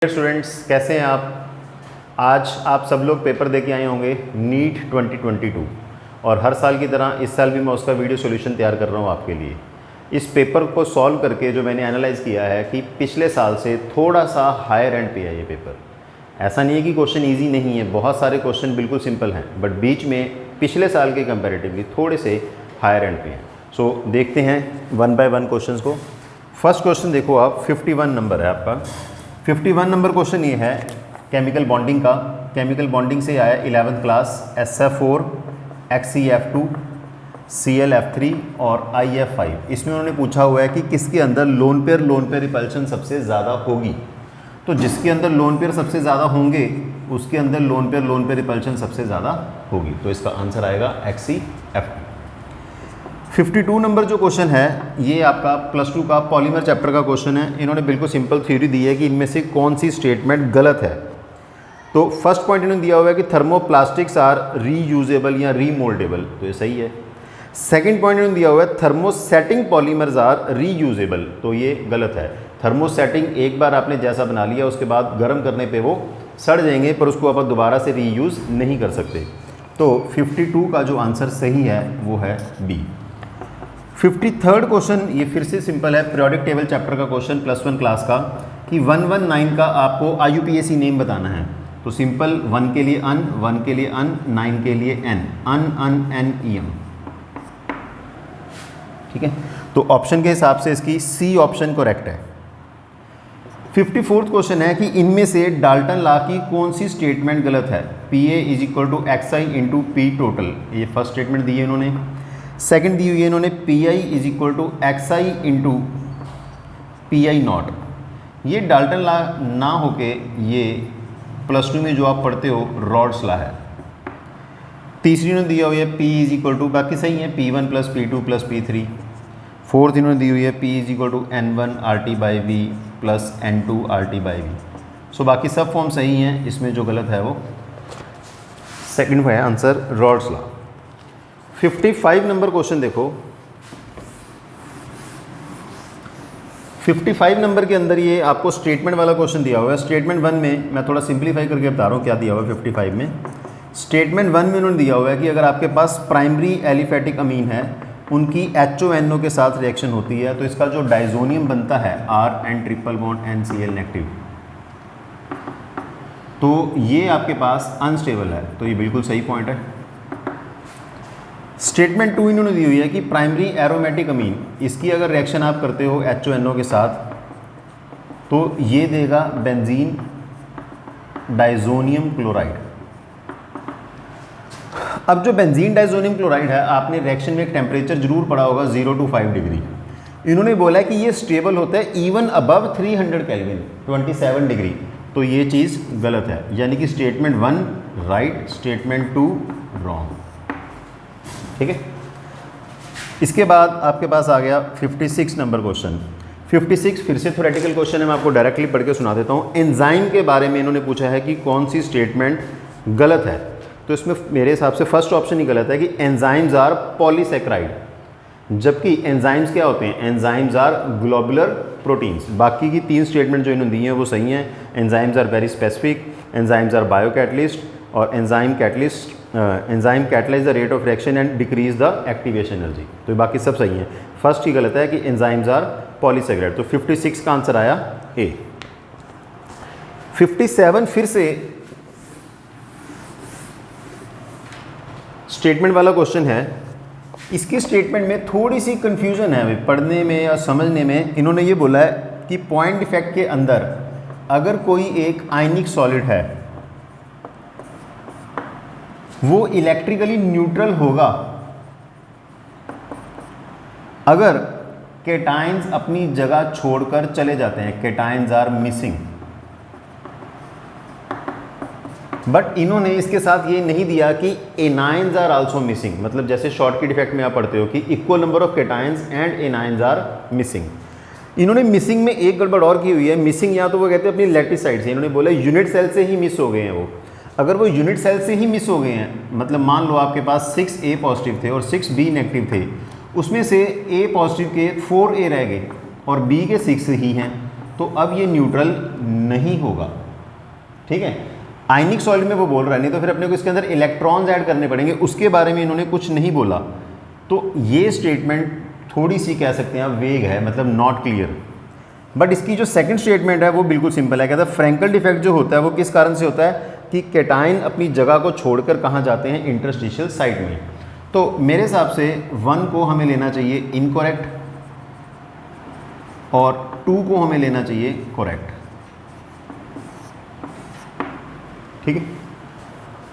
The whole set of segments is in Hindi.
स्टूडेंट्स कैसे हैं आप। आज आप सब लोग पेपर दे के आए होंगे नीट 2022 और हर साल की तरह इस साल भी मैं उसका वीडियो सॉल्यूशन तैयार कर रहा हूँ आपके लिए। इस पेपर को सॉल्व करके जो मैंने एनालाइज़ किया है कि पिछले साल से थोड़ा सा हायर एंड पे है ये पेपर। ऐसा नहीं है कि क्वेश्चन ईजी नहीं है, बहुत सारे क्वेश्चन बिल्कुल सिंपल हैं, बट बीच में पिछले साल के कंपेरेटिवली थोड़े से हायर एंड पे हैं। सो देखते हैं वन बाय वन क्वेश्चन को। फर्स्ट क्वेश्चन देखो आप, 51 नंबर है आपका। 51 नंबर क्वेश्चन ये है केमिकल बॉन्डिंग का। केमिकल बॉन्डिंग से आया 11th class, SF4 XeF2 ClF3 और IF5। इसमें उन्होंने पूछा हुआ है कि किसके अंदर लोन पेयर रिपल्शन सबसे ज़्यादा होगी। तो जिसके अंदर लोन पेयर सबसे ज़्यादा होंगे उसके अंदर लोन पेयर रिपल्शन सबसे ज़्यादा होगी। तो इसका आंसर आएगा XeF2। 52 नंबर जो क्वेश्चन है ये आपका +2 का पॉलीमर चैप्टर का क्वेश्चन है। इन्होंने बिल्कुल सिंपल थ्योरी दी है कि इनमें से कौन सी स्टेटमेंट गलत है। तो फर्स्ट पॉइंट इन्होंने दिया हुआ है कि थर्मोप्लास्टिक्स आर रीयूजेबल या रीमोल्डेबल, तो ये सही है। सेकंड पॉइंट इन्होंने दिया हुआ है थर्मोसेटिंग पॉलीमर्स आर रीयूजेबल, तो ये गलत है। थर्मोसेटिंग एक बार आपने जैसा बना लिया उसके बाद गर्म करने पर वो सड़ जाएंगे, पर उसको आप दोबारा से रीयूज़ नहीं कर सकते। तो 52 का जो आंसर सही है वो है बी। 53rd क्वेश्चन ये फिर से सिंपल है, पीरियोडिक टेबल चैप्टर का क्वेश्चन +1 क्लास का, कि 119 का आपको IUPAC नेम बताना है। तो सिंपल 1 के लिए अन, 1 के लिए अन, 9 के लिए एन, अन EM, ठीक है। तो ऑप्शन के हिसाब से इसकी सी ऑप्शन करेक्ट है। 54th क्वेश्चन है कि इनमें से डाल्टन लॉ की कौन सी स्टेटमेंट गलत है। PA = XI × P टोटल, ये फर्स्ट स्टेटमेंट दी है इन्होंने। सेकंड दी हुई है इन्होंने PI = XI × PI0। ये डाल्टन लॉ ना होके ये +2 में जो आप पढ़ते हो रॉड्स लॉ है। तीसरी इन्होंने दिया हुआ है P बाकी सही है P1 + P2 + P3। फोर्थ इन्होंने दी हुई है P = N1 RT/V + N2 RT/V। सो बाकी सब फॉर्म सही हैं, इसमें जो गलत है वो सेकंड है answer rods law. 55 number question देखो। 55 नंबर के अंदर ये आपको स्टेटमेंट वाला क्वेश्चन दिया हुआ है। स्टेटमेंट 1 में मैं थोड़ा सिंप्लीफाई करके बता रहा हूँ क्या दिया हुआ है 55 में। स्टेटमेंट 1 में उन्होंने दिया हुआ है कि अगर आपके पास प्राइमरी एलिफेटिक अमीन है उनकी HONO के साथ रिएक्शन होती है तो इसका जो डाइजोनियम बनता है RN≡NCl नेगेटिव, तो ये आपके पास अनस्टेबल है, तो ये बिल्कुल सही पॉइंट है। स्टेटमेंट 2 इन्होंने दी हुई है कि प्राइमरी एरोमेटिक अमीन, इसकी अगर रिएक्शन आप करते हो HONO के साथ तो ये देगा बेंजीन डाइजोनियम क्लोराइड। अब जो बेंजीन डाइजोनियम क्लोराइड है आपने रिएक्शन में एक टेम्परेचर जरूर पढ़ा होगा 0 to 5 डिग्री। इन्होंने बोला है कि ये स्टेबल होता है इवन अबव 300 केल्विन 27 डिग्री, तो ये चीज़ गलत है। यानी कि स्टेटमेंट 1 राइट, स्टेटमेंट 2 रॉन्ग, ठीक है। इसके बाद आपके पास आ गया 56 नंबर क्वेश्चन। 56 फिर से थ्योरेटिकल क्वेश्चन है, मैं आपको डायरेक्टली पढ़ के सुना देता हूँ। एंजाइम के बारे में इन्होंने पूछा है कि कौन सी स्टेटमेंट गलत है। तो इसमें मेरे हिसाब से फर्स्ट ऑप्शन ही गलत है कि एंजाइम्स आर पॉलीसेक्राइड, जबकि एंजाइम्स क्या होते हैं, एंजाइम्स आर ग्लोबुलर प्रोटीन्स। बाकी की 3 स्टेटमेंट जो इन्होंने दी हैं वो सही हैं। Enzymes are very specific, enzymes are biocatalyst और enzyme catalyse the rate of reaction and decrease the activation energy, तो बाकी सब सही हैं। फर्स्ट ही गलत है कि एंजाइम्स आर पॉलीसेक्राइड, तो 56 का आंसर आया ए। 57 फिर से स्टेटमेंट वाला क्वेश्चन है। इसके स्टेटमेंट में थोड़ी सी कंफ्यूजन है पढ़ने में या समझने में। इन्होंने ये बोला है कि पॉइंट डिफेक्ट के अंदर अगर कोई एक आयनिक सॉलिड है वो इलेक्ट्रिकली न्यूट्रल होगा अगर केटाइंस अपनी जगह छोड़कर चले जाते हैं, केटाइंस आर मिसिंग। बट इन्होंने इसके साथ ये नहीं दिया कि एनाइंस आर आल्सो मिसिंग, मतलब जैसे शॉर्ट की डिफेक्ट में आप पढ़ते हो कि equal number of cations and anions are missing. इन्होंने मिसिंग में एक गड़बड़ और की हुई है। मिसिंग या तो वो कहते हैं अपनी लैटिस साइड से, इन्होंने बोला यूनिट सेल से ही मिस हो गए हैं वो। अगर वो यूनिट सेल से ही मिस हो गए हैं, मतलब मान लो आपके पास 6A पॉजिटिव थे और 6B नेगेटिव थे, उसमें से A पॉजिटिव के 4A रह गए और B के 6 ही हैं, तो अब ये न्यूट्रल नहीं होगा, ठीक है। आयनिक सॉलिड में वो बोल रहा है, नहीं तो फिर अपने को इसके अंदर इलेक्ट्रॉन्स ऐड करने पड़ेंगे, उसके बारे में इन्होंने कुछ नहीं बोला। तो ये स्टेटमेंट थोड़ी सी कह सकते हैं वेग है, मतलब नॉट क्लियर। बट इसकी जो सेकंड स्टेटमेंट है वो बिल्कुल सिंपल है। कहता है फ्रैंकल डिफेक्ट जो होता है वो किस कारण से होता है कि कैटायन अपनी जगह को छोड़कर कहाँ जाते हैं, इंटरस्टिशियल साइट में। तो मेरे हिसाब से 1 को हमें लेना चाहिए इनकरेक्ट और 2 को हमें लेना चाहिए करेक्ट, ठीक है।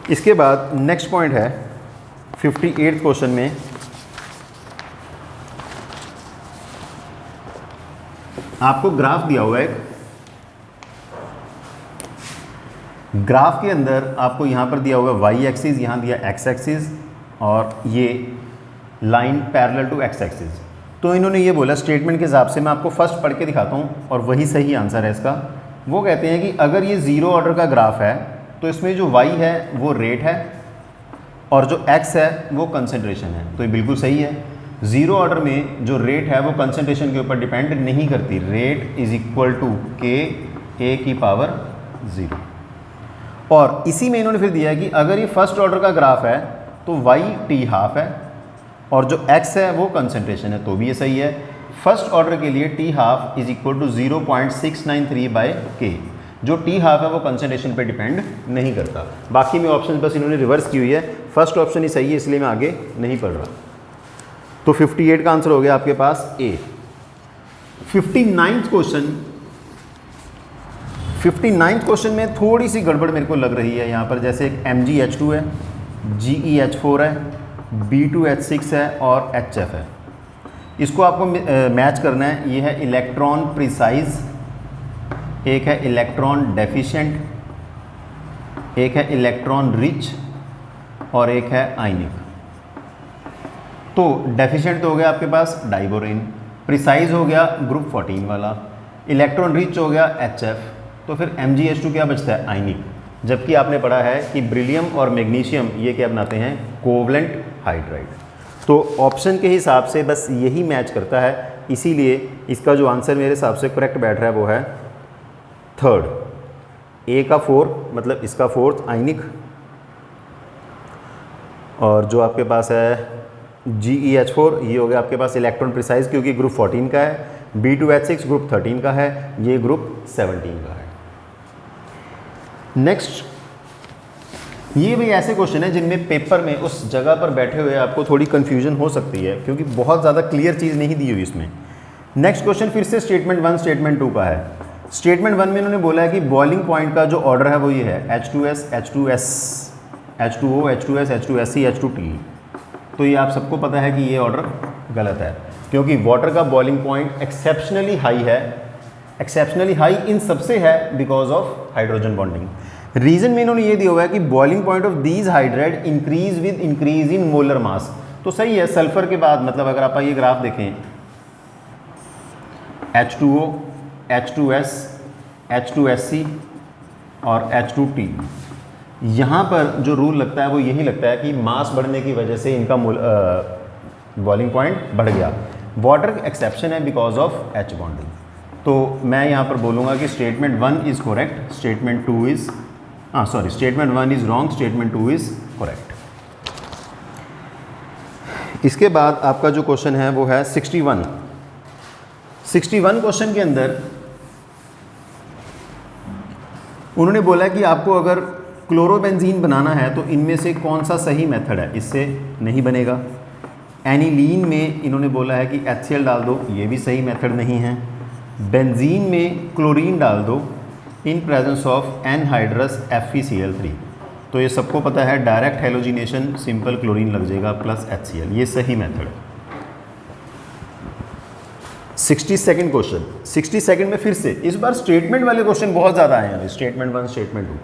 इसके बाद नेक्स्ट पॉइंट है 58th क्वेश्चन में, आपको ग्राफ दिया हुआ है एक। ग्राफ के अंदर आपको यहाँ पर दिया हुआ वाई एक्सिस, यहाँ दिया एक्स एक्सिस और ये line parallel to X axis. तो इन्होंने ये बोला स्टेटमेंट के हिसाब से, मैं आपको फर्स्ट पढ़ के दिखाता हूँ और वही सही आंसर है इसका। वो कहते हैं कि अगर ये ज़ीरो ऑर्डर का ग्राफ है तो इसमें जो वाई है वो रेट है और जो एक्स है वो कंसंट्रेशन है। तो ये बिल्कुल सही है। ज़ीरो ऑर्डर में जो रेट है वो कंसंट्रेशन के ऊपर डिपेंड नहीं करती। रेट इज इक्वल टू के ए की पावर 0। और इसी में इन्होंने फिर दिया है कि अगर ये फर्स्ट ऑर्डर का ग्राफ है तो वाई टी हाफ है और जो एक्स है वो कंसंट्रेशन है, तो भी ये सही है। फर्स्ट ऑर्डर के लिए T half is equal to 0.693 by K. जो टी हाफ है वो कंसंट्रेशन पे डिपेंड नहीं करता। बाकी में ऑप्शन बस इन्होंने रिवर्स की हुई है। फर्स्ट ऑप्शन ही सही है, इसलिए मैं आगे नहीं पढ़ रहा। तो 58 का आंसर हो गया आपके पास ए। 59th क्वेश्चन में थोड़ी सी गड़बड़ मेरे को लग रही है यहाँ पर। जैसे एक MgH2 है, GeH4 है, B2H6 है और HF है। इसको आपको मैच करना है। ये है इलेक्ट्रॉन प्रिसाइज, एक है इलेक्ट्रॉन डेफिशिएंट, एक है इलेक्ट्रॉन रिच और एक है आयनिक। तो डेफिशिएंट तो हो गया आपके पास डाइबोरेन, प्रिसाइज हो गया ग्रुप 14 वाला, इलेक्ट्रॉन रिच हो गया HF, तो फिर MgH2 क्या बचता है, आयनिक। जबकि आपने पढ़ा है कि ब्रिलियम और मैग्नीशियम ये क्या बनाते हैं, कोवलेंट हाइड्राइड। तो ऑप्शन के हिसाब से बस यही मैच करता है, इसीलिए इसका जो आंसर मेरे हिसाब से करेक्ट बैठ रहा है वो है थर्ड। ए का 4 मतलब इसका 4th आयनिक, और जो आपके पास है GeH4 ये हो गया आपके पास इलेक्ट्रॉन प्रिसाइज क्योंकि ग्रुप 14 का है, B2H6 ग्रुप 13 का है, ये ग्रुप 17 का है। नेक्स्ट, ये भी ऐसे क्वेश्चन है जिनमें पेपर में उस जगह पर बैठे हुए आपको थोड़ी कंफ्यूजन हो सकती है क्योंकि बहुत ज़्यादा क्लियर चीज़ नहीं दी हुई इसमें। नेक्स्ट क्वेश्चन फिर से स्टेटमेंट 1 स्टेटमेंट 2 का है। स्टेटमेंट 1 में इन्होंने बोला है कि बॉइलिंग पॉइंट का जो ऑर्डर है वो ये है H2S, H2S, H2O, H2S, H2SC, H2T। तो ये आप सबको पता है कि ये ऑर्डर गलत है क्योंकि वाटर का बॉइलिंग पॉइंट एक्सेप्शनली हाई है। एक्सेप्शनली हाई इन सबसे है because of hydrogen bonding. Reason में इन्होंने ये दिया हुआ है कि boiling point of these hydride increase with increase in molar mass. तो सही है, सल्फर के बाद मतलब अगर आप ये ग्राफ देखें H2O, H2S, H2SC और H2T, यहाँ पर जो रूल लगता है वो यही लगता है कि मास बढ़ने की वजह से इनका बॉइलिंग पॉइंट बढ़ गया। वाटर एक्सेप्शन है बिकॉज ऑफ H बॉन्डिंग। तो मैं यहाँ पर बोलूँगा कि statement 1 is correct, statement 2 is statement 1 is wrong, statement 2 is correct. इसके बाद आपका जो क्वेश्चन है वो है 61 क्वेश्चन के अंदर उन्होंने बोला कि आपको अगर क्लोरोबेंजीन बनाना है तो इनमें से कौन सा सही मेथड है, इससे नहीं बनेगा। एनिलीन में इन्होंने बोला है कि HCl डाल दो, ये भी सही मेथड नहीं है। बेंजीन में क्लोरीन डाल दो in presence of anhydrous FeCl3, तो ये सबको पता है डायरेक्ट हेलोजिनेशन सिंपल क्लोरीन लग जाएगा प्लस HCl, ये सही मेथड है। 62nd क्वेश्चन, 62nd में फिर से इस बार स्टेटमेंट वाले क्वेश्चन बहुत ज़्यादा आए हैं। Statement 1, statement 2।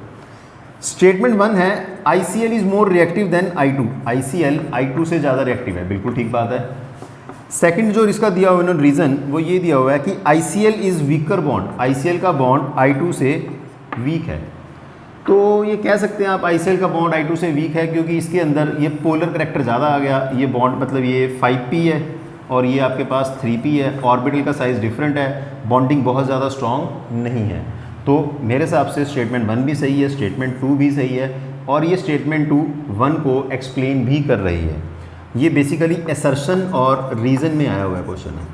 स्टेटमेंट 1 है ICl is more reactive than I2। ICl I2 से ज़्यादा रिएक्टिव है, बिल्कुल ठीक बात है। सेकंड जो इसका दिया हुआ है रीज़न वो ये दिया हुआ है कि ICl is weaker bond, ICl का बॉन्ड I2 से वीक है। तो ये कह सकते हैं आप ICl का बॉन्ड I2 से वीक है क्योंकि इसके अंदर ये पोलर करैक्टर ज़्यादा आ गया। ये बॉन्ड मतलब ये 5p है और ये आपके पास 3p है, ऑर्बिटल का साइज़ डिफरेंट है, बॉन्डिंग बहुत ज़्यादा स्ट्रॉन्ग नहीं है। तो मेरे हिसाब से स्टेटमेंट 1 भी सही है, स्टेटमेंट 2 भी सही है, और ये स्टेटमेंट 2 1 को एक्सप्लेन भी कर रही है। ये बेसिकली असर्शन और रीज़न में आया हुआ है क्वेश्चन है।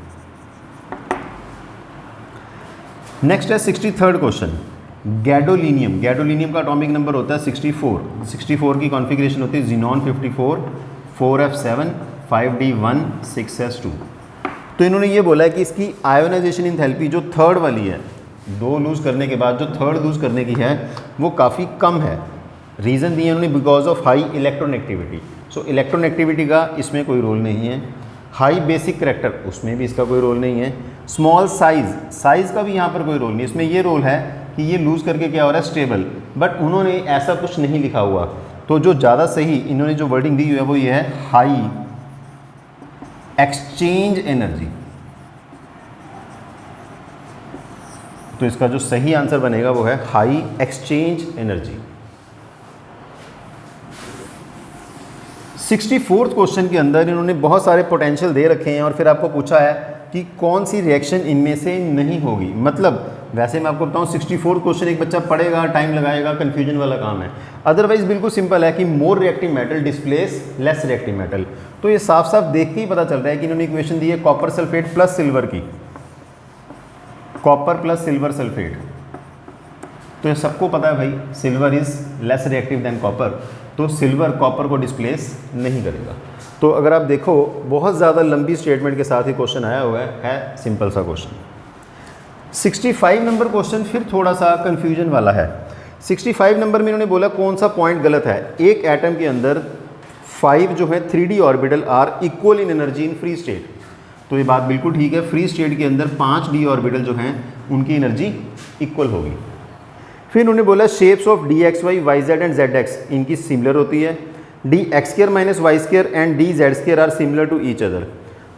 नेक्स्ट है 63rd क्वेश्चन, गैडोलीनियम। गैडोलीनियम का एटॉमिक नंबर होता है 64। 64 की कॉन्फ़िगरेशन होती है ज़ीनॉन 54, 4f7, 5d1, 6s2। तो इन्होंने ये बोला है कि इसकी आयोनाइजेशन एंथैल्पी जो थर्ड वाली है, 2 लूज़ करने के बाद जो थर्ड लूज़ करने की है वो काफ़ी कम है। रीज़न दिए उन्होंने because of high electronegativity. So electronegativity का इसमें कोई रोल नहीं है। हाई बेसिक करैक्टर, उसमें भी इसका कोई रोल नहीं है। स्मॉल साइज़ का भी यहाँ पर कोई रोल नहीं। इसमें ये रोल है कि ये लूज़ करके क्या हो रहा है, स्टेबल, बट उन्होंने ऐसा कुछ नहीं लिखा हुआ। तो जो ज़्यादा सही इन्होंने जो वर्डिंग दी हुई है वो ये है हाई एक्सचेंज एनर्जी। तो इसका जो सही आंसर बनेगा वो है high exchange energy. 64th question के अंदर इन्होंने बहुत सारे पोटेंशियल दे रखे हैं और फिर आपको पूछा है कि कौन सी रिएक्शन इनमें से नहीं होगी। मतलब वैसे मैं आपको बताऊं 64th क्वेश्चन एक बच्चा पढ़ेगा, टाइम लगाएगा, कंफ्यूजन वाला काम है। अदरवाइज बिल्कुल सिंपल है कि more reactive metal displace less reactive metal. तो ये साफ साफ देख के ही पता चल रहा है कि इन्होंने इक्वेशन दी है कॉपर सल्फेट प्लस सिल्वर की, कॉपर प्लस सिल्वर सल्फेट। तो ये सबको पता है भाई silver is less reactive than copper, तो सिल्वर कॉपर को डिस्प्लेस नहीं करेगा। तो अगर आप देखो बहुत ज़्यादा लंबी स्टेटमेंट के साथ ही क्वेश्चन आया हुआ है सिंपल सा क्वेश्चन। 65 नंबर क्वेश्चन फिर थोड़ा सा कन्फ्यूजन वाला है। 65 नंबर में इन्होंने बोला कौन सा पॉइंट गलत है। एक एटम के अंदर 5 जो है 3d orbital are equal in energy in free state. तो ये बात बिल्कुल ठीक है, फ्री स्टेट के अंदर 5d ऑर्बिटल जो हैं उनकी एनर्जी इक्वल होगी। फिर उन्होंने बोला shapes of D X Y Y Z and Z X इनकी सिमिलर होती है, D X square minus Y square and D Z square are similar to each other.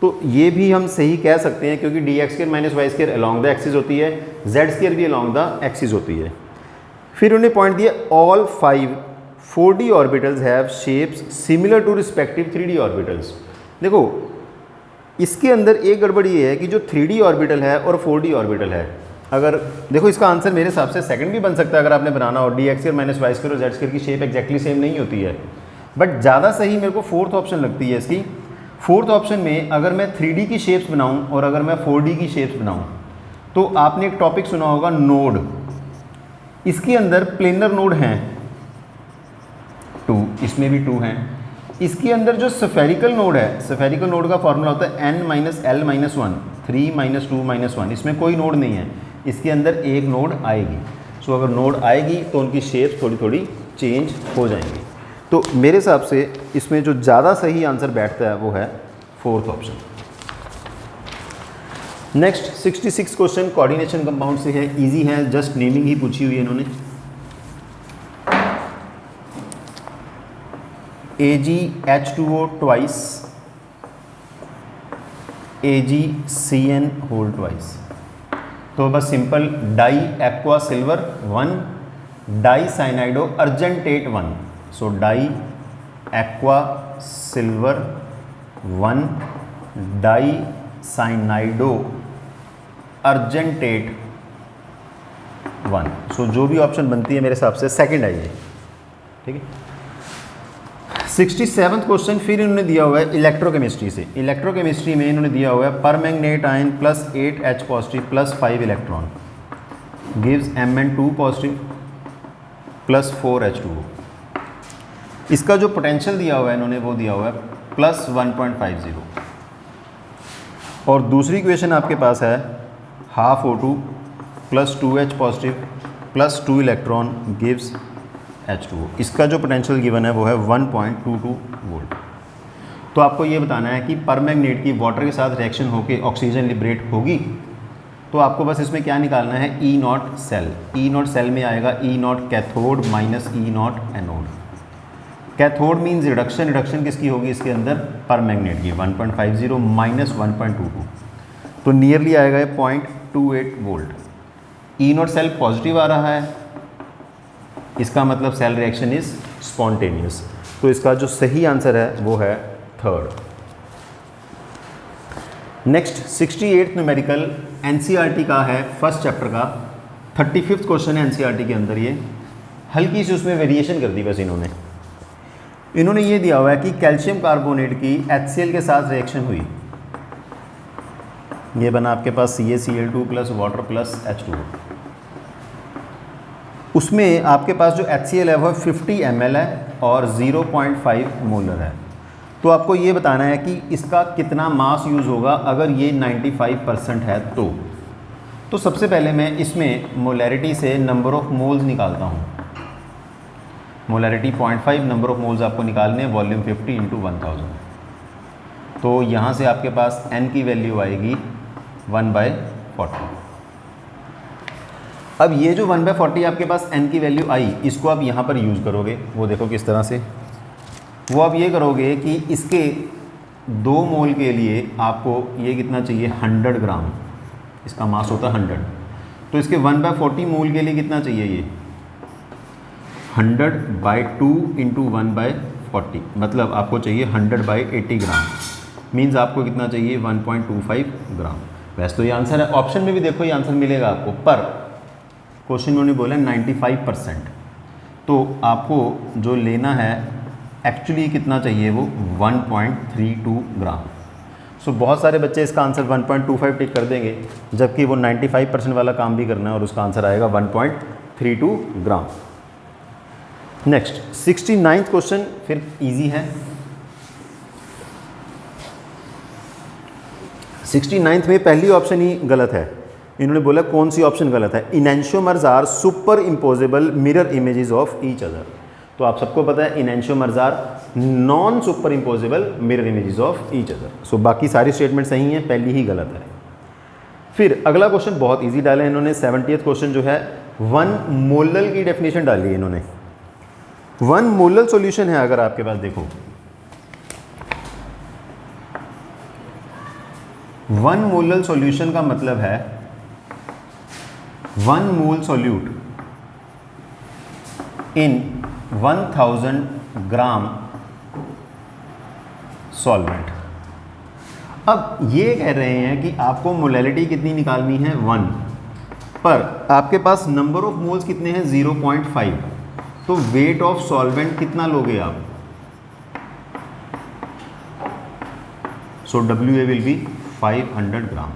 तो ये भी हम सही कह सकते हैं क्योंकि D X square minus Y square along the axis होती है, जेड स्क्र भी अलॉन्ग द एक्सिस होती है। फिर उन्होंने पॉइंट दिया all 5 4d orbitals have shapes similar to respective 3d orbitals. देखो इसके अंदर एक गड़बड़ ये है कि जो 3d ऑर्बिटल है और 4d ऑर्बिटल है, अगर देखो इसका आंसर मेरे हिसाब से सेकंड भी बन सकता है अगर आपने बनाना हो। D X square minus Y square और जेड स्क्र की शेप एक्जैक्टली सेम नहीं होती है, बट ज़्यादा सही मेरे को 4th ऑप्शन लगती है इसकी। 4th ऑप्शन में अगर मैं 3D की शेप्स बनाऊं और अगर मैं 4D की शेप्स बनाऊं, तो आपने एक टॉपिक सुना होगा नोड। इसके अंदर प्लेनर नोड हैं 2, इसमें भी 2 हैं। इसके अंदर जो स्फेरिकल नोड है, स्फेरिकल नोड का फॉर्मूला होता है n minus L minus 1, 3 minus 2 minus 1। इसमें कोई नोड नहीं है, इसके अंदर एक नोड आएगी। सो अगर नोड आएगी तो उनकी शेप थोड़ी थोड़ी चेंज हो जाएंगी। तो मेरे हिसाब से इसमें जो ज़्यादा सही आंसर बैठता है वो है 4th option. Next 66 question coordination compound से है, इजी है, जस्ट नेमिंग ही पूछी हुई है इन्होंने। AgH2O twice, AgCN whole twice. तो बस simple di aqua silver 1, di cyanido argentate 1। So di aqua silver 1, di cyanido argentate 1। So जो भी ऑप्शन बनती है मेरे हिसाब से सेकंड आई है, ठीक है। 67th क्वेश्चन फिर इन्होंने दिया हुआ है इलेक्ट्रोकेमिस्ट्री से। इलेक्ट्रोकेमिस्ट्री में इन्होंने दिया हुआ है permanganate ion plus 8H positive plus 5 electron gives Mn2 positive plus 4H2O। इसका जो पोटेंशियल दिया हुआ है इन्होंने वो दिया हुआ है प्लस 1.50। और दूसरी इक्वेशन आपके पास है half O2 plus 2H positive plus 2 electron gives H2O। इसका जो पोटेंशियल गिवन है वो है 1.22 वोल्ट। तो आपको ये बताना है कि परमैंगनेट की वाटर के साथ रिएक्शन होकर ऑक्सीजन लिबरेट होगी। तो आपको बस इसमें क्या निकालना है, E0 सेल। E0 सेल में आएगा E0 cathode minus E0 anode. Cathode means reduction, reduction किसकी होगी इसके अंदर, परमैंगनेट की। 1.50 माइनस 1.22 तो नियरली आएगा ये 0.28 वोल्ट। E0 सेल पॉजिटिव आ रहा है, इसका मतलब सेल रिएक्शन इज स्पॉन्टेनियस। तो इसका जो सही आंसर है वो है 3rd। Next 68th numerical NCERT का है, फर्स्ट चैप्टर का 35th क्वेश्चन है एनसीईआरटी के अंदर। ये हल्की सी उसमें वेरिएशन कर दी बस इन्होंने ये दिया हुआ है कि कैल्शियम कार्बोनेट की HCl के साथ रिएक्शन हुई, ये बना आपके पास CaCl2 plus water plus H2O। उसमें आपके पास जो HCl है वो 50 ml है और 0.5 मोलर है। तो आपको ये बताना है कि इसका कितना मास यूज़ होगा अगर ये 95% है तो सबसे पहले मैं इसमें मोलैरिटी से नंबर ऑफ़ मोल्स निकालता हूँ। मोलैरिटी 0.5, नंबर ऑफ़ मोल्स आपको निकालने हैं, वॉल्यूम 50 × 1000। तो यहाँ से आपके पास n की वैल्यू आएगी 1/40। अब ये जो 1/40 आपके पास n की वैल्यू आई, इसको आप यहाँ पर यूज़ करोगे। वो देखो किस तरह से, वो आप ये करोगे कि इसके 2 मोल के लिए आपको ये कितना चाहिए, 100 ग्राम, इसका मास होता है 100। तो इसके 1/40 मोल के लिए कितना चाहिए, ये 100/2 × 1/40, मतलब आपको चाहिए 100/80 ग्राम। मीन्स आपको कितना चाहिए, 1.25 ग्राम। वैसे तो ये आंसर है, ऑप्शन में भी देखो ये आंसर मिलेगा आपको, पर क्वेश्चन उन्होंने बोला 95%। तो आपको जो लेना है एक्चुअली कितना चाहिए, वो 1.32 ग्राम। सो बहुत सारे बच्चे इसका आंसर 1.25 टिक कर देंगे, जबकि वो 95% वाला काम भी करना है और उसका आंसर आएगा 1.32 ग्राम। नेक्स्ट 69th क्वेश्चन फिर इजी है। 69th में पहली ऑप्शन ही गलत है। इन्होंने बोला कौन सी ऑप्शन गलत है, enantiomers are super imposable mirror images of each other. तो आप सबको पता है enantiomers are non super imposable mirror images of each other. So बाकी सारी स्टेटमेंट सही हैं, पहली ही गलत है। फिर अगला क्वेश्चन बहुत ईजी डाला है इन्होंने, 70th क्वेश्चन जो है 1 मोलल की डेफिनेशन डाली है इन्होंने। 1 मोलल सॉल्यूशन है, अगर आपके पास देखो 1 मोलल सॉल्यूशन का मतलब है 1 मोल सॉल्यूट इन 1000 ग्राम सॉल्वेंट। अब ये कह रहे हैं कि आपको मोलैलिटी कितनी निकालनी है, 1, पर आपके पास नंबर ऑफ मोल्स कितने हैं, 0.5। तो वेट ऑफ सॉल्वेंट कितना लोगे आप, सो WA विल बी 500 ग्राम।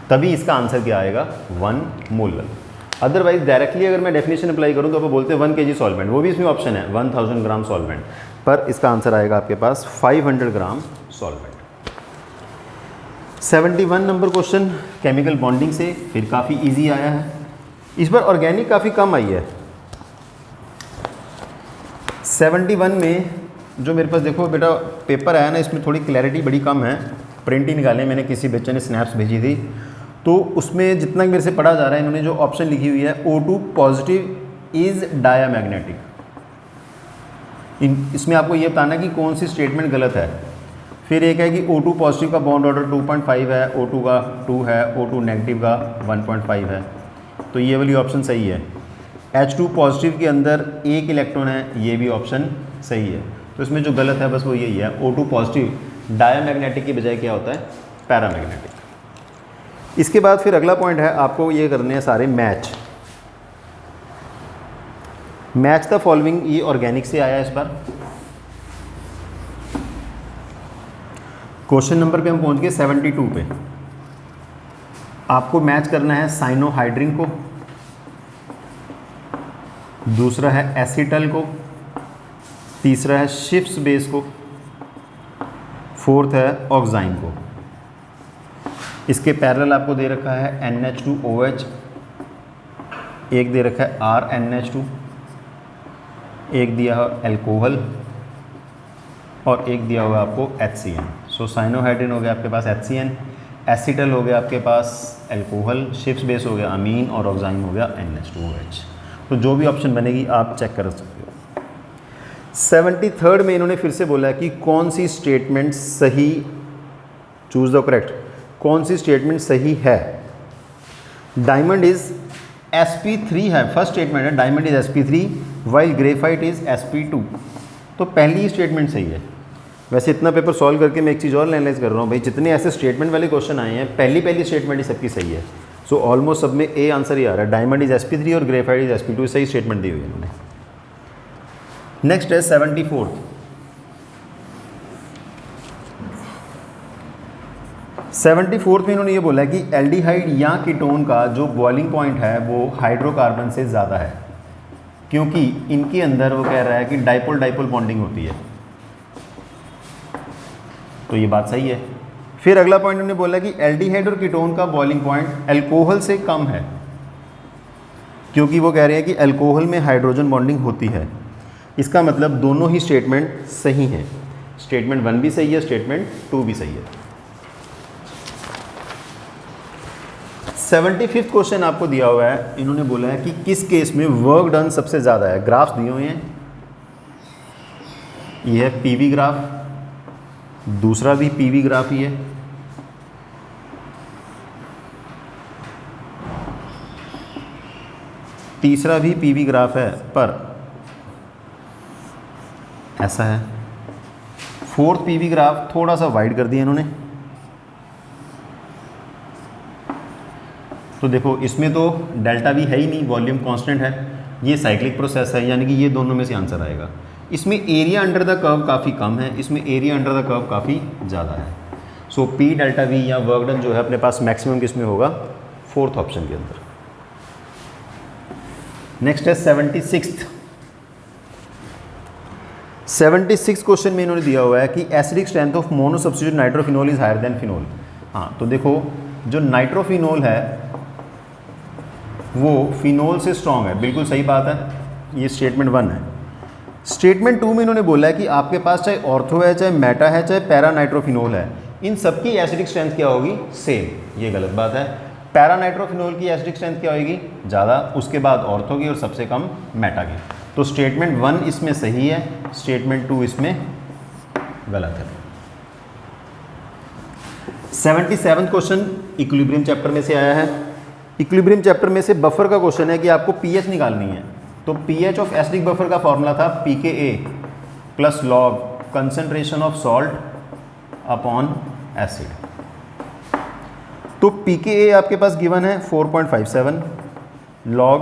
तभी इसका आंसर क्या आएगा, 1 मोलल। अदरवाइज डायरेक्टली अगर मैं डेफिनेशन अप्लाई करूं तो वो बोलते हैं 1 kg सॉल्वेंट, वो भी इसमें ऑप्शन है 1000 ग्राम सॉल्वेंट, पर इसका आंसर आएगा आपके पास 500 gram solvent. 71 number question chemical bonding से फिर काफ़ी इजी आया है। इस बार ऑर्गेनिक काफ़ी कम आई है। 71 में जो मेरे पास देखो बेटा पेपर आया ना, इसमें थोड़ी क्लैरिटी बड़ी कम है, प्रिंट ही निकाले मैंने, किसी बच्चे ने स्नैप्स भेजी थी, तो उसमें जितना मेरे से पढ़ा जा रहा है, इन्होंने जो ऑप्शन लिखी हुई है O2 पॉजिटिव इज़ डायामैग्नेटिक। इसमें आपको ये बताना है कि कौन सी स्टेटमेंट गलत है। फिर एक है कि O2 पॉजिटिव का बॉन्ड ऑर्डर 2.5 है, O2 का 2 है, O2 नेगेटिव का 1.5 है, तो ये वाली ऑप्शन सही है। H2 पॉजिटिव के अंदर 1 इलेक्ट्रॉन है, ये भी ऑप्शन सही है। तो इसमें जो गलत है बस वो यही है, O2 पॉजिटिव डायामैग्नेटिक की बजाय क्या होता है, पैरामैग्नेटिक। इसके बाद फिर अगला पॉइंट है, आपको ये करने हैं सारे मैच द फॉलोइंग। ये ऑर्गेनिक से आया इस बार। क्वेश्चन नंबर पे हम पहुंच गए 72 पे। आपको मैच करना है साइनोहाइड्रिन को, दूसरा है एसिटल को, तीसरा है शिफ्स बेस को, फोर्थ है ऑक्साइन को। इसके पैरेलल आपको दे रखा है NH2OH, एक दे रखा है RNH2, एक दिया है एल्कोहल और एक दिया हुआ आपको HCN। सो साइनोहाइड्रिन हो गया आपके पास HCN, एसिटल हो गया आपके पास एल्कोहल, शिफ्स बेस हो गया अमीन और ऑक्साइन हो गया NH2OH। तो जो भी ऑप्शन बनेगी आप चेक कर सकते हो। 73rd में इन्होंने फिर से बोला है कि कौन सी स्टेटमेंट सही, चूज द करेक्ट, कौन सी स्टेटमेंट सही है। डायमंड इज sp3 है, फर्स्ट स्टेटमेंट है diamond is sp3 while graphite is sp2। तो पहली स्टेटमेंट सही है। वैसे इतना पेपर सॉल्व करके मैं एक चीज़ और एनालाइज कर रहा हूँ भाई, जितने ऐसे स्टेटमेंट वाले क्वेश्चन आए हैं पहली स्टेटमेंट ही सबकी सही है। सो ऑलमोस्ट सब में ए आंसर ही आ रहा है। डायमंड इज sp3 और ग्रेफाइट इज sp2, सही स्टेटमेंट दी हुई है इन्होंने। नेक्स्ट है 74th। 74th में इन्होंने ये बोला है कि एल्डिहाइड या कीटोन का जो बॉइलिंग पॉइंट है वो हाइड्रोकार्बन से ज़्यादा है, क्योंकि इनके अंदर वो कह रहा है कि डाइपोल डाइपोल बॉन्डिंग होती है। तो ये बात सही है। फिर अगला पॉइंट उन्होंने बोला कि एल्डिहाइड और कीटोन का बॉइलिंग पॉइंट अल्कोहल से कम है, क्योंकि वो कह रहे हैं कि अल्कोहल में हाइड्रोजन बॉन्डिंग होती है। इसका मतलब दोनों ही स्टेटमेंट सही हैं। स्टेटमेंट 1 भी सही है, स्टेटमेंट 2 भी सही है। 75th क्वेश्चन आपको दिया हुआ है, इन्होंने बोला है कि किस केस में वर्क डन सबसे ज़्यादा है। ग्राफ्स दिए हुए हैं, ये है पीवी ग्राफ, दूसरा भी पीवी ग्राफ ही है, तीसरा भी पीवी ग्राफ है पर ऐसा है, फोर्थ पीवी ग्राफ थोड़ा सा वाइड कर दिया इन्होंने। तो देखो इसमें तो डेल्टा वी है ही नहीं, वॉल्यूम कांस्टेंट है, ये साइक्लिक प्रोसेस है, यानी कि ये दोनों में से आंसर आएगा। इसमें एरिया अंडर द कर्व काफ़ी कम है, इसमें एरिया अंडर द कर्व काफ़ी ज़्यादा है। सो पी डेल्टा वी या वर्क डन जो है अपने पास मैक्सिमम किस में होगा, फोर्थ ऑप्शन के अंदर। नेक्स्ट है 76 क्वेश्चन में इन्होंने दिया हुआ है कि acidic strength of mono substitute nitrophenol is higher than phenol. हाँ, तो देखो जो नाइट्रोफिनोल है वो फिनोल से स्ट्रॉन्ग है, बिल्कुल सही बात है, ये स्टेटमेंट 1 है। स्टेटमेंट 2 में इन्होंने बोला है कि आपके पास चाहे ऑर्थो है, चाहे मेटा है, चाहे पैरा नाइट्रोफिनोल है, इन सबकी एसिडिक स्ट्रेंथ क्या होगी, सेम। ये गलत बात है। पैरा नाइट्रोफिनोल की एसिडिक स्ट्रेंथ क्या होगी, ज़्यादा, उसके बाद ऑर्थो की और सबसे कम मेटा की। तो स्टेटमेंट 1 इसमें सही है, स्टेटमेंट 2 इसमें गलत है। 77 क्वेश्चन इक्विलिब्रियम चैप्टर में से आया है। इक्विलिब्रियम चैप्टर में से बफर का क्वेश्चन है कि आपको पीएच निकालनी है। तो पीएच ऑफ एसिडिक बफर का फॉर्मूला था pKa plus log concentration of salt upon acid. तो pKa आपके पास गिवन है 4.57, लॉग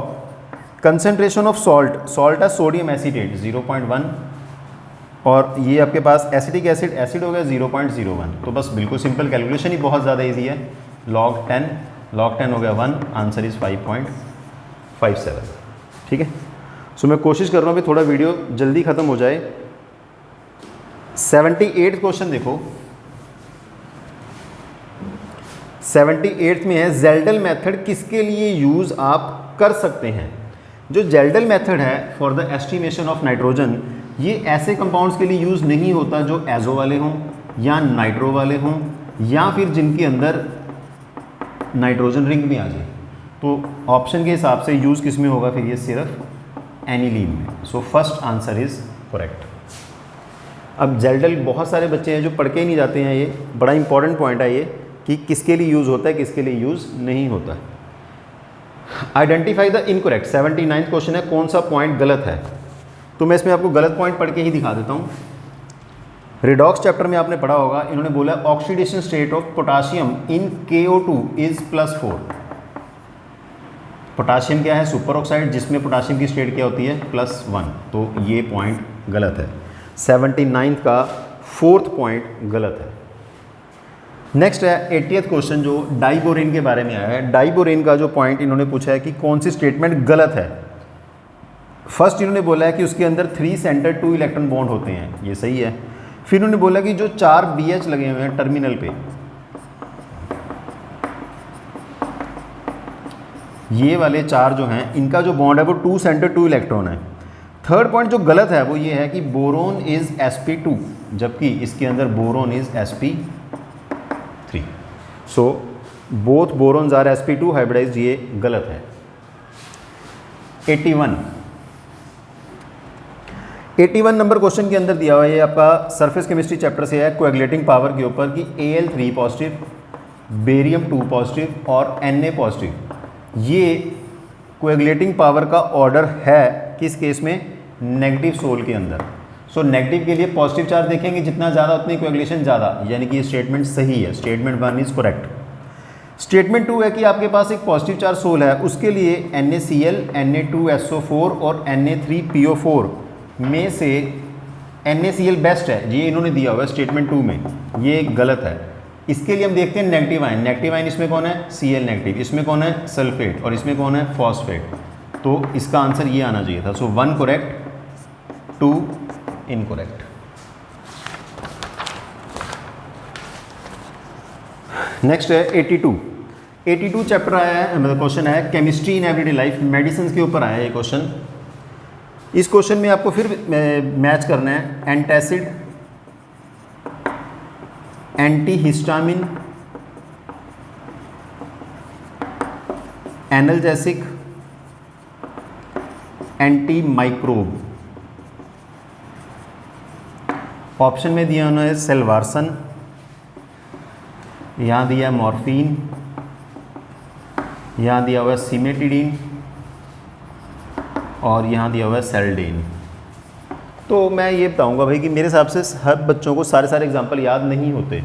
कंसंट्रेशन ऑफ सॉल्ट है सोडियम एसीटेट 0.1, और ये आपके पास एसिटिक एसिड हो गया 0.01। तो बस बिल्कुल सिंपल कैलकुलेशन ही बहुत ज़्यादा इजी है। लॉग 10 हो गया 1, आंसर इज़ 5.57। ठीक है। सो मैं कोशिश कर रहा हूँ भी थोड़ा वीडियो जल्दी ख़त्म हो जाए। 78 क्वेश्चन देखो, 78 में है जेल्डल मेथड किसके लिए यूज़ आप कर सकते हैं। जो जेल्डल मेथड है for the estimation of nitrogen, ये ऐसे कंपाउंड्स के लिए यूज़ नहीं होता जो एजो वाले हों या नाइट्रो वाले हों या फिर जिनके अंदर नाइट्रोजन रिंग भी आ जाए। तो ऑप्शन के हिसाब से यूज़ किस में होगा फिर, ये सिर्फ एनिलीन में। So first answer is correct. अब जेल्डल बहुत सारे बच्चे हैं जो पढ़ के ही नहीं जाते हैं, ये बड़ा इंपॉर्टेंट पॉइंट है ये कि किसके लिए यूज़ होता है, किसके लिए यूज़ नहीं होता। Identify the incorrect. 79 क्वेश्चन है कौन सा पॉइंट गलत है। तो मैं इसमें आपको गलत पॉइंट पढ़ के ही दिखा देता हूँ। रिडॉक्स चैप्टर में आपने पढ़ा होगा, इन्होंने बोला oxidation state of potassium in KO2 is +4। Potassium क्या है, सुपर ऑक्साइड, जिसमें पोटाशियम की स्टेट क्या होती है, +1। तो ये पॉइंट गलत है। 79 का 4th पॉइंट गलत है। नेक्स्ट है 80th क्वेश्चन जो डाइबोरेन के बारे में आया है। डाइबोरेन का जो पॉइंट इन्होंने पूछा है कि कौन सी स्टेटमेंट गलत है। फर्स्ट इन्होंने बोला है कि उसके अंदर 3 सेंटर 2 इलेक्ट्रॉन बॉन्ड होते हैं, ये सही है। फिर उन्होंने बोला कि जो 4 BH लगे हुए हैं टर्मिनल पे, ये वाले 4 जो हैं इनका जो बॉन्ड है वो 2 सेंटर 2 इलेक्ट्रॉन है। थर्ड पॉइंट जो गलत है वो ये है कि बोरोन इज sp2, जबकि इसके अंदर boron is sp3। So both borons are sp2 hybridised, ये गलत है। 81 नंबर क्वेश्चन के अंदर दिया हुआ है, ये आपका सरफेस केमिस्ट्री चैप्टर से है, कोएगुलेटिंग पावर के ऊपर कि Al3 पॉजिटिव, बेरियम 2 पॉजिटिव और Na पॉजिटिव, ये कोएगुलेटिंग पावर का ऑर्डर है किस केस में, नेगेटिव सोल के अंदर। सो नेगेटिव के लिए पॉजिटिव चार्ज देखेंगे, जितना ज़्यादा उतनी कोएगुलेशन ज़्यादा, यानी कि ये स्टेटमेंट सही है। Statement 1 is correct. स्टेटमेंट 2 है कि आपके पास एक पॉजिटिव चार्ज सोल है, उसके लिए NaCl, Na2SO4 और Na3PO4 में से NaCl बेस्ट है, ये इन्होंने दिया हुआ है स्टेटमेंट 2 में, ये गलत है। इसके लिए हम देखते हैं नेगेटिव आयन। नेगेटिव आयन इसमें कौन है? Cl नेगेटिव, इसमें कौन है? सल्फेट, और इसमें कौन है? फॉस्फेट। तो इसका आंसर ये आना चाहिए था। सो 1 करेक्ट, 2 इनकरेक्ट। नेक्स्ट है 82 चैप्टर आया है, मतलब क्वेश्चन है chemistry in everyday life, medicine के ऊपर आया है ये क्वेश्चन। इस क्वेश्चन में आपको फिर मैच करना है antacid, antihistamine, analgesic, anti microbe. Option में दिया उन्होंने सेल्वारसन, यहाँ दिया मॉर्फिन, यहाँ दिया हुआ है सिमेटिडीन, और यहाँ दिया हुआ है सेल्डेन। तो मैं ये बताऊँगा भाई कि मेरे हिसाब से हर बच्चों को सारे एग्जांपल याद नहीं होते,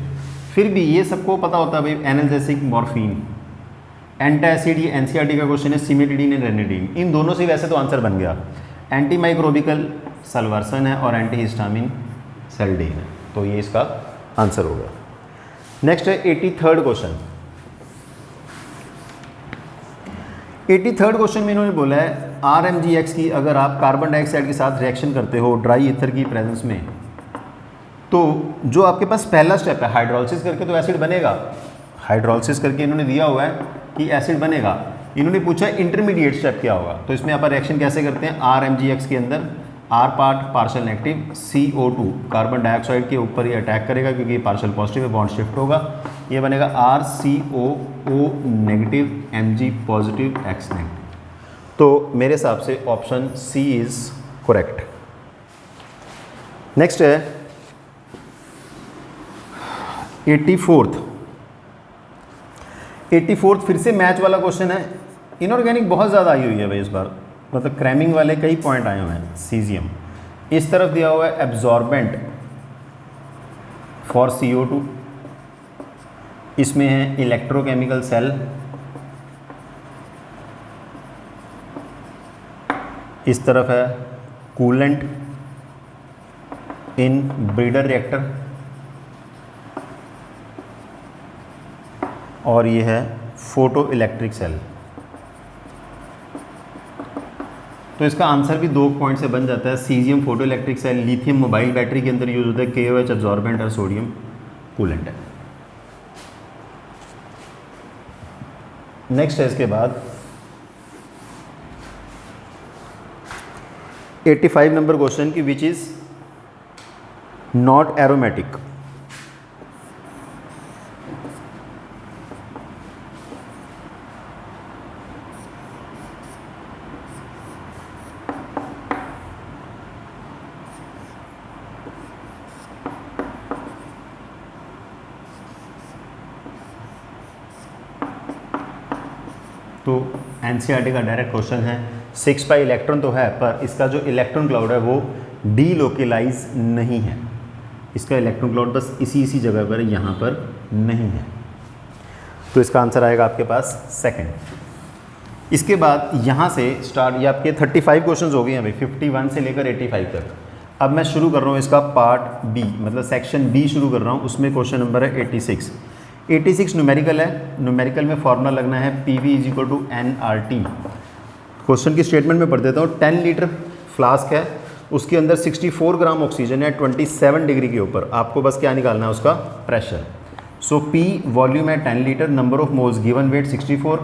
फिर भी ये सबको पता होता है भाई एनाल्जेसिक, मॉर्फिन, एंटासिड, ये NCERT का क्वेश्चन है, सिमेटिडीन एंड रेनिडीन, इन दोनों से वैसे तो आंसर बन गया। एंटी माइक्रोबिकल सल्वारसन है और एंटीहिस्टामिन सेल्डेन है, तो ये इसका आंसर होगा। नेक्स्ट है 83rd क्वेश्चन। 83rd क्वेश्चन में इन्होंने बोला है RMgX की अगर आप कार्बन डाइऑक्साइड के साथ रिएक्शन करते हो ड्राई ईथर की प्रेजेंस में, तो जो आपके पास पहला स्टेप है हाइड्रोलिसिस करके तो एसिड बनेगा। हाइड्रोलिसिस करके इन्होंने दिया हुआ है कि एसिड बनेगा। इन्होंने पूछा इंटरमीडिएट स्टेप क्या होगा, तो इसमें आप रिएक्शन कैसे करते हैं? RMgX के अंदर R part partial negative, CO2 carbon dioxide के ऊपर ये अटैक करेगा क्योंकि ये पार्शियल पॉजिटिव है, बॉन्ड शिफ्ट होगा, ये बनेगा RCOO negative, Mg positive, X negative. तो मेरे हिसाब से option C is correct. Next है 84th फिर से मैच वाला क्वेश्चन है। इनऑर्गेनिक बहुत ज़्यादा आई हुई है भाई इस बार, मतलब क्रैमिंग वाले कई पॉइंट आए हुए हैं। सीजियम इस तरफ दिया हुआ है एब्जॉर्बेंट फॉर CO2, इसमें है इलेक्ट्रोकेमिकल सेल, इस तरफ है कूलेंट इन ब्रीडर रिएक्टर, और ये है फोटो इलेक्ट्रिक सेल। तो इसका आंसर भी 2 पॉइंट से बन जाता है। Caesium photo electric cell, lithium mobile battery के अंदर यूज होता है, KOH एब्जॉर्बेंट और सोडियम कूलेंट है। नेक्स्ट है इसके बाद 85 नंबर क्वेश्चन की विच इज नॉट एरोमेटिक। तो NCERT का डायरेक्ट क्वेश्चन है। 6 पाई इलेक्ट्रॉन तो है, पर इसका जो इलेक्ट्रॉन क्लाउड है वो डीलोकलाइज नहीं है। इसका इलेक्ट्रॉन क्लाउड बस इसी जगह पर, यहाँ पर नहीं है। तो इसका आंसर आएगा आपके पास सेकंड। इसके बाद यहाँ से स्टार्ट, ये आपके 35 क्वेश्चन हो गए हैं भाई, 51 से लेकर 85 तक। अब मैं शुरू कर रहा हूँ इसका पार्ट बी, मतलब सेक्शन बी शुरू कर रहा हूँ। उसमें क्वेश्चन नंबर है 86 न्यूमेरिकल है। न्यूमेरिकल में फॉर्मूला लगना है PV = nRT। क्वेश्चन की स्टेटमेंट में पढ़ देता हूँ। 10 लीटर फ्लास्क है, उसके अंदर 64 ग्राम ऑक्सीजन है 27 डिग्री के ऊपर। आपको बस क्या निकालना है? उसका प्रेशर। सो P वॉल्यूम है 10 litre, number of moles, given weight 64,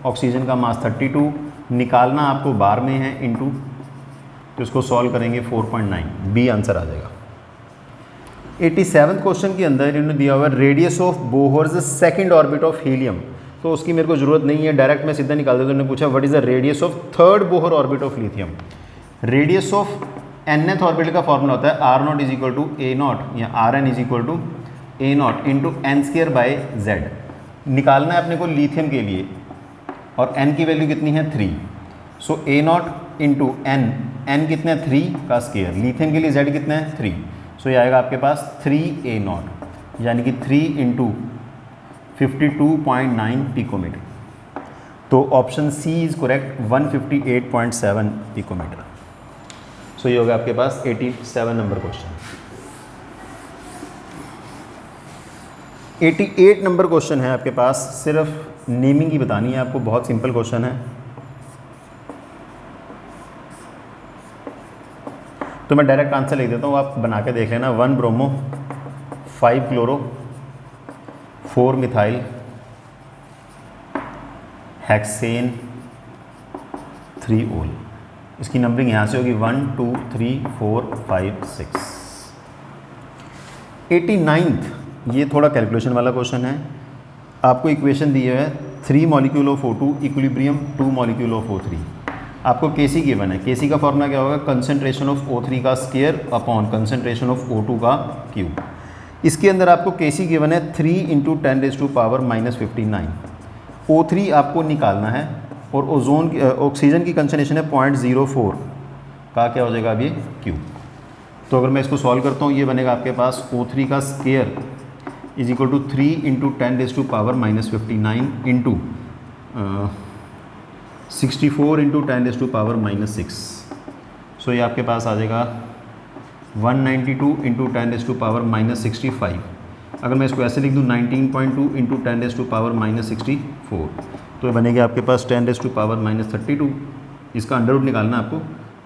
oxygen का मास 32, निकालना आपको बार में है इनटू, तो इसको सॉल्व करेंगे 4.9, बी आंसर आ जाएगा। 87 क्वेश्चन के अंदर इन्होंने दिया हुआ है radius of Bohr's second orbit of helium, तो उसकी मेरे को जरूरत नहीं है, डायरेक्ट मैं सीधा निकाल देता हूँ। उन्होंने पूछा what is the radius of third Bohr orbit of lithium. Radius of nth orbit का फॉर्मूला होता है R0 = A0 या Rn = A0 × n²/z। निकालना है अपने को लिथियम के लिए, और n की वैल्यू कितनी है 3। सो A0 × n n कितना है 3 का स्केयर, लीथियम के लिए z कितना है 3, सो ये आएगा आपके पास 3a0 यानी कि 3 इंटू 52.9 पिकोमीटर। तो option C is correct 158.7 picometre. So ये होगा आपके पास 87 नंबर क्वेश्चन। 88 नंबर क्वेश्चन है आपके पास, सिर्फ नेमिंग ही बतानी है आपको, बहुत सिंपल क्वेश्चन है। तो मैं डायरेक्ट आंसर लिख देता हूँ, आप बना के देख लेना। 1 ब्रोमो 5 क्लोरो 4 मिथाइल हेक्सेन 3 ओल। इसकी नंबरिंग यहाँ से होगी 1 2 3 4 5 6। 89th ये थोड़ा कैलकुलेशन वाला क्वेश्चन है। आपको इक्वेशन दी है 3 molecule of O2 equilibrium 2 molecule of O3। आपको केसी गिवन है, केसी का फॉर्मूला क्या होगा, कंसंट्रेशन ऑफ O3 का square upon concentration of O2 का क्यूब। इसके अंदर आपको केसी गिवन है 3 इंटू 10⁻⁻59। O3 आपको निकालना है और ओजोन ऑक्सीजन की कंसंट्रेशन है 0.04 का क्या हो जाएगा अब ये क्यूब। तो अगर मैं इसको सॉल्व करता हूँ ये बनेगा आपके पास O3 का square is equal to 3 into 10⁻⁻59 into 64 into 10⁻⁻6। So ये आपके पास आ जाएगा 192 इंटू 10⁻⁻65। अगर मैं इसको ऐसे लिख दूँ 19.2 इंटू 10⁻⁻64 तो ये बनेगा आपके पास 10⁻⁻32। इसका अंडर रूट निकालना है आपको,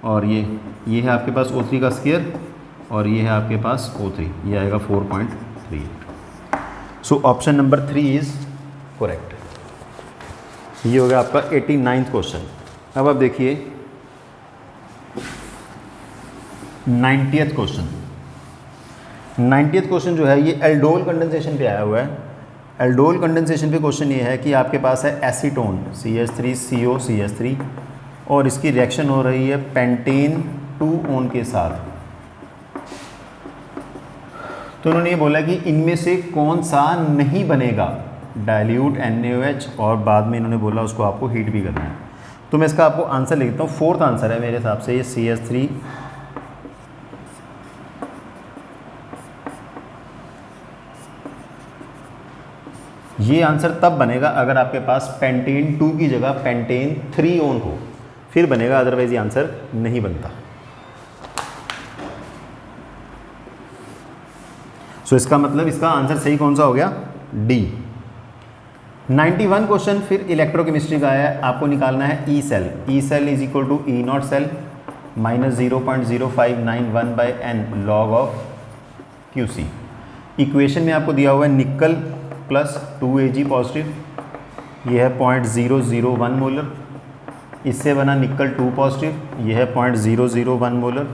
और ये है आपके पास O3 का स्क्वायर और ये है आपके पास O3, ये आएगा 4.38। So option number 3 is correct. ये हो गया आपका 89th क्वेश्चन। अब आप देखिए 90th क्वेश्चन। 90th क्वेश्चन जो है ये एल्डोल कंडेंसेशन पे आया हुआ है। एल्डोल कंडेंसेशन पे क्वेश्चन ये है कि आपके पास है एसीटोन CH3COCH3 और इसकी रिएक्शन हो रही है पेंटेन 2 ओन के साथ। तो उन्होंने ये बोला कि इनमें से कौन सा नहीं बनेगा, डाइल्यूट NaOH, और बाद में इन्होंने बोला उसको आपको हीट भी करना है। तो मैं इसका आपको आंसर लिखता हूँ। 4th आंसर है मेरे हिसाब से ये CH3 ये आंसर तब बनेगा अगर आपके पास पेंटेन 2 की जगह पेंटेन 3 ओन हो, फिर बनेगा, अदरवाइज ये आंसर नहीं बनता। सो इसका मतलब इसका आंसर सही कौन सा हो गया, डी। 91 क्वेश्चन फिर इलेक्ट्रोकेमिस्ट्री का है। आपको निकालना है E cell. E cell is equal to E0 cell minus 0.0591/n log of QC। Equation में आपको दिया हुआ है निकल प्लस 2Ag पॉजिटिव, ये है 0.001 मोलर। इससे बना निकल 2 पॉजिटिव, ये है 0.001 मोलर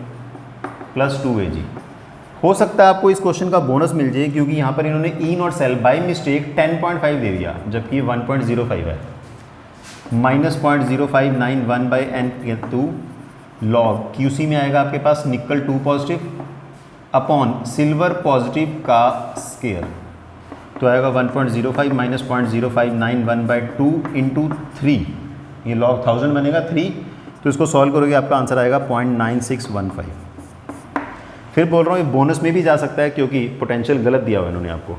प्लस 2Ag। हो सकता है आपको इस क्वेश्चन का बोनस मिल जाए क्योंकि यहाँ पर इन्होंने E0 सेल बाय मिस्टेक 10.5 दे दिया जबकि 1.05 है। माइनस 0.0591/n2 लॉग QC में आएगा आपके पास निकल 2 पॉजिटिव अपॉन सिल्वर पॉजिटिव का स्केयर, तो आएगा 1.05 माइनस 0.0591/2 इंटू 3, ये लॉग 1000 बनेगा 3। तो इसको सॉल्व करोगे आपका आंसर आएगा 0.9615। फिर बोल रहा हूँ ये बोनस में भी जा सकता है क्योंकि पोटेंशियल गलत दिया हुआ है इन्होंने आपको।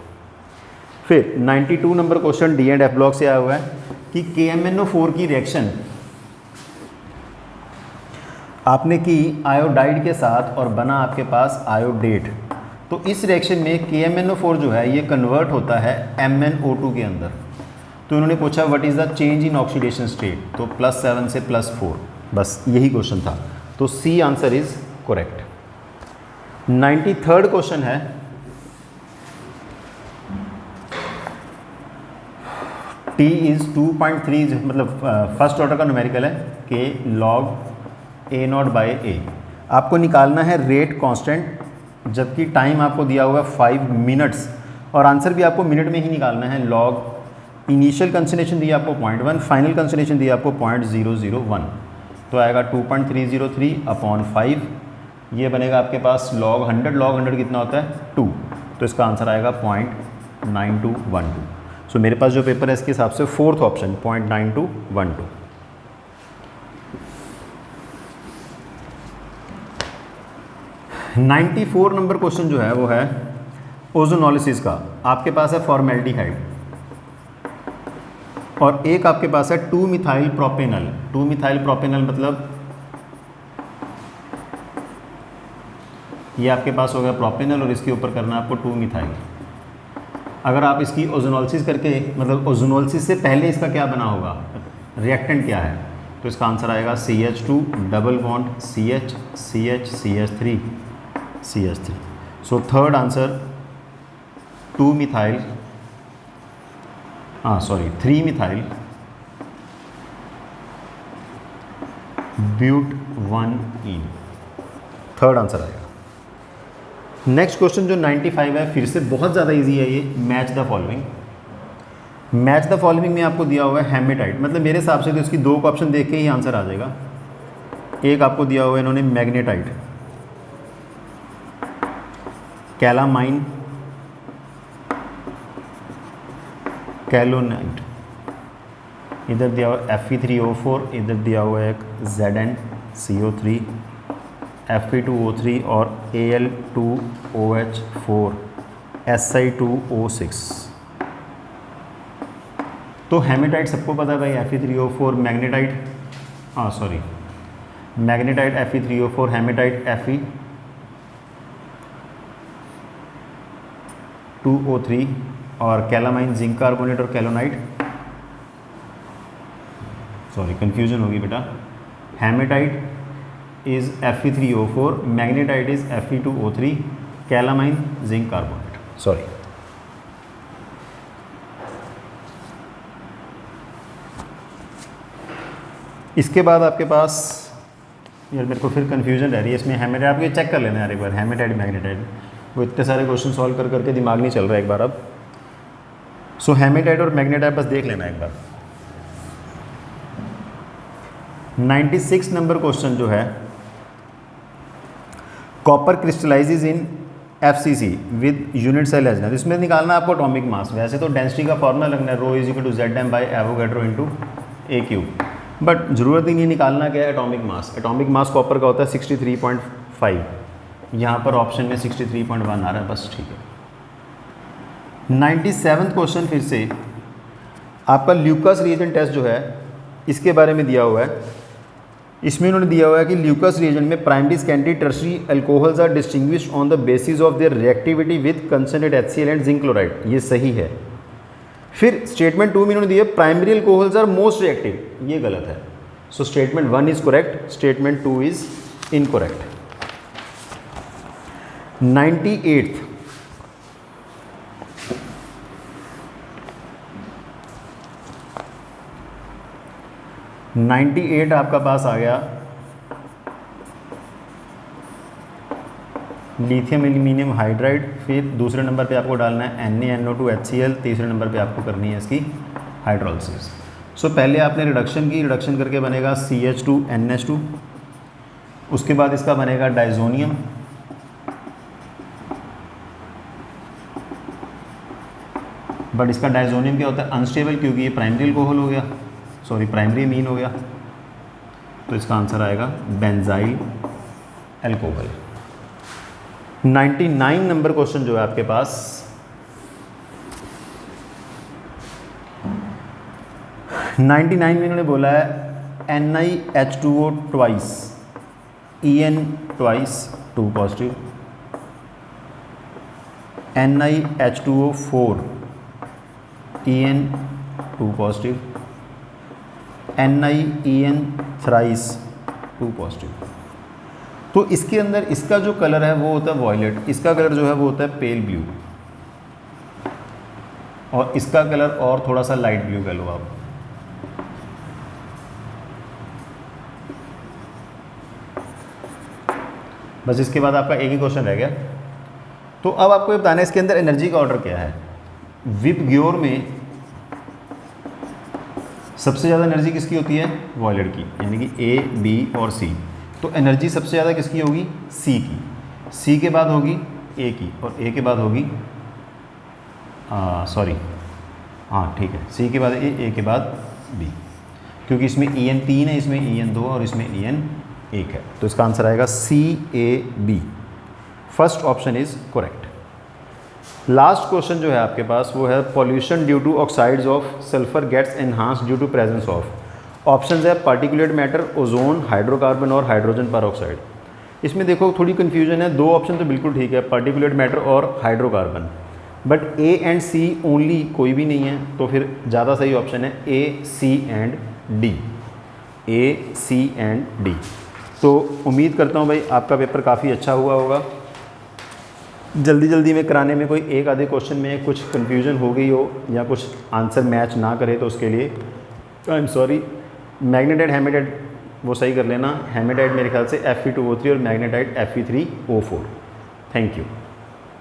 फिर 92 number question D and F block से आया हुआ है कि KMnO4 की रिएक्शन आपने की आयोडाइड के साथ और बना आपके पास आयोडेट। तो इस रिएक्शन में KMnO4 जो है ये कन्वर्ट होता है MnO2 के अंदर। तो इन्होंने पूछा what is the change in oxidation state, तो +7 से +4, बस यही क्वेश्चन था। तो C answer is correct. 93rd question है T इज़ 2.3, मतलब फर्स्ट ऑर्डर का न्यूमेरिकल है K log A0/A। आपको निकालना है रेट कांस्टेंट, जबकि टाइम आपको दिया हुआ है 5 मिनट्स और आंसर भी आपको मिनट में ही निकालना है। लॉग इनिशियल कंसंट्रेशन दी आपको 0.1, फाइनल कंसंट्रेशन दी आपको 0.001, तो आएगा 2.303 अपॉन 5, ये बनेगा आपके पास लॉग 100। लॉग 100 कितना होता है 2, तो इसका आंसर आएगा 0.9212। सो मेरे पास जो पेपर है इसके हिसाब से 4th ऑप्शन 0.9212। 94 नंबर क्वेश्चन जो है वो है ओजोनोलिसिस का। आपके पास है फॉर्मेल्डिहाइड और एक आपके पास है 2 मिथाइल प्रोपेनल। 2 मिथाइल प्रोपेनल मतलब ये आपके पास हो गया प्रोपेनल और इसके ऊपर करना आपको 2 मिथाइल। अगर आप इसकी ओजोनोलिसिस करके, मतलब ओजोनोलिसिस से पहले इसका क्या बना होगा, रिएक्टेंट क्या है, तो इसका आंसर आएगा CH2 double bond CH CH CH3 CH3। So third answer 2 methyl 3 methyl ब्यूट 1 इन, थर्ड आंसर आएगा। नेक्स्ट क्वेश्चन जो 95 है, फिर से बहुत ज़्यादा इजी है ये। Match the following. Match the following में आपको दिया हुआ है हेमेटाइट, मतलब मेरे हिसाब से तो इसकी दो का ऑप्शन देख के ही आंसर आ जाएगा। एक आपको दिया हुआ है इन्होंने मैग्नेटाइट, कैलामाइन, कैलोनाइट, इधर दिया हुआ है Fe3O4, इधर दिया हुआ है एक ZnCO3, Fe2O3 और Al2OH4 Si2O6। तो हेमेटाइट सबको पता है भाई, Fe3O4 magnetite, magnetite Fe3O4, haematite Fe2O3 और कैलामाइन जिंक कार्बोनेट और कैलोनाइट, कंफ्यूजन होगी बेटा। Hematite is Fe3O4, magnetite is Fe2O3, calamine zinc carbonate. इसके बाद आपके पास, यार मेरे को फिर कन्फ्यूजन रह रही है इसमें, हेमेटाइट आप ये चेक कर लेना यार एक बार, हेमेटाइट मैग्नेटाइट, वो इतने सारे क्वेश्चन सॉल्व कर करके दिमाग नहीं चल रहा है एक बार अब। सो हेमेटाइट और मैग्नेटाइट बस देख लेना एक बार। 96 नंबर क्वेश्चन जो है, copper crystallizes in FCC with unit cell energy. इसमें निकालना आपको एटॉमिक मास। वैसे तो डेंसिटी का फॉर्मूला लगना है ρ = Zm/Avogadro × A³, बट ज़रूरत ही नहीं निकालना क्या है, atomic mass. Atomic mass copper का होता है 63.5, यहाँ पर ऑप्शन में 63.1 आ रहा है, बस ठीक है। 97वां क्वेश्चन फिर से आपका ल्यूकास रिएजेंट टेस्ट जो है इसके बारे में दिया हुआ है। इसमें उन्होंने दिया हुआ है कि ल्यूकास रिएजेंट में primary secondary tertiary alcohols are distinguished on the basis of their reactivity with concentrated HCl and zinc chloride, ये सही है। फिर स्टेटमेंट 2 में इन्होंने दिया primary alcohols are most reactive, ये गलत है। So statement 1 is correct, statement 2 is incorrect. 98 आपका पास आ गया लिथियम एल्यूमिनियम हाइड्राइड। फिर दूसरे नंबर पे आपको डालना है NaNO2HCl, तीसरे नंबर पे आपको करनी है इसकी हाइड्रोलिसिस। सो पहले आपने रिडक्शन की, रिडक्शन करके बनेगा CH2NH2, उसके बाद इसका बनेगा डाइजोनियम, बट इसका डाइजोनियम क्या होता है, अनस्टेबल, क्योंकि ये प्राइमरी अल्कोहल हो गया, प्राइमरी अमीन हो गया, तो इसका आंसर आएगा बेंजाइल अल्कोहल। 99 नंबर क्वेश्चन जो है आपके पास, में इन्होंने बोला है NiH2O twice, En twice 2 positive, NiH2O4 En 2 positive, NiEn thrice 2 positive. तो इसके अंदर इसका जो कलर है वो होता है वॉयलेट, इसका कलर जो है वो होता है पेल ब्लू, और इसका कलर और थोड़ा सा लाइट ब्लू कह लो आप। बस इसके बाद आपका एक ही क्वेश्चन रह गया। तो अब आपको ये बताना है इसके अंदर एनर्जी का ऑर्डर क्या है। विबग्योर में सबसे ज़्यादा एनर्जी किसकी होती है, वॉयलेट की, यानी कि A, B और C। तो एनर्जी सबसे ज़्यादा किसकी होगी, C की, C के बाद होगी A की, और A के बाद होगी ठीक है, C के बाद A के बाद B, क्योंकि इसमें En 3 है, इसमें En 2 और इसमें En 1 है। तो इसका आंसर आएगा CAB। First option is correct. Last question जो है आपके पास वो है pollution due to oxides of sulphur gets enhance due to presence of. Option है पार्टिकुलेट मैटर, ओजोन, हाइड्रोकार्बन और हाइड्रोजन पेरोक्साइड। इसमें देखो थोड़ी कन्फ्यूजन है, दो ऑप्शन तो बिल्कुल ठीक है, पार्टिकुलेट मैटर और hydrocarbon, but A and C only कोई भी नहीं है, तो फिर ज़्यादा सही ऑप्शन है A, C and D. A, C and D. तो उम्मीद करता हूँ भाई आपका पेपर काफ़ी अच्छा हुआ होगा। जल्दी जल्दी में कराने में कोई एक आधे क्वेश्चन में कुछ कन्फ्यूजन हो गई हो या कुछ आंसर मैच ना करे तो उसके लिए I am sorry. Magnetite hematite वो सही कर लेना। हेमेटाइट मेरे ख्याल से Fe2O3 और मैग्नेटाइट Fe3O4। Thank you.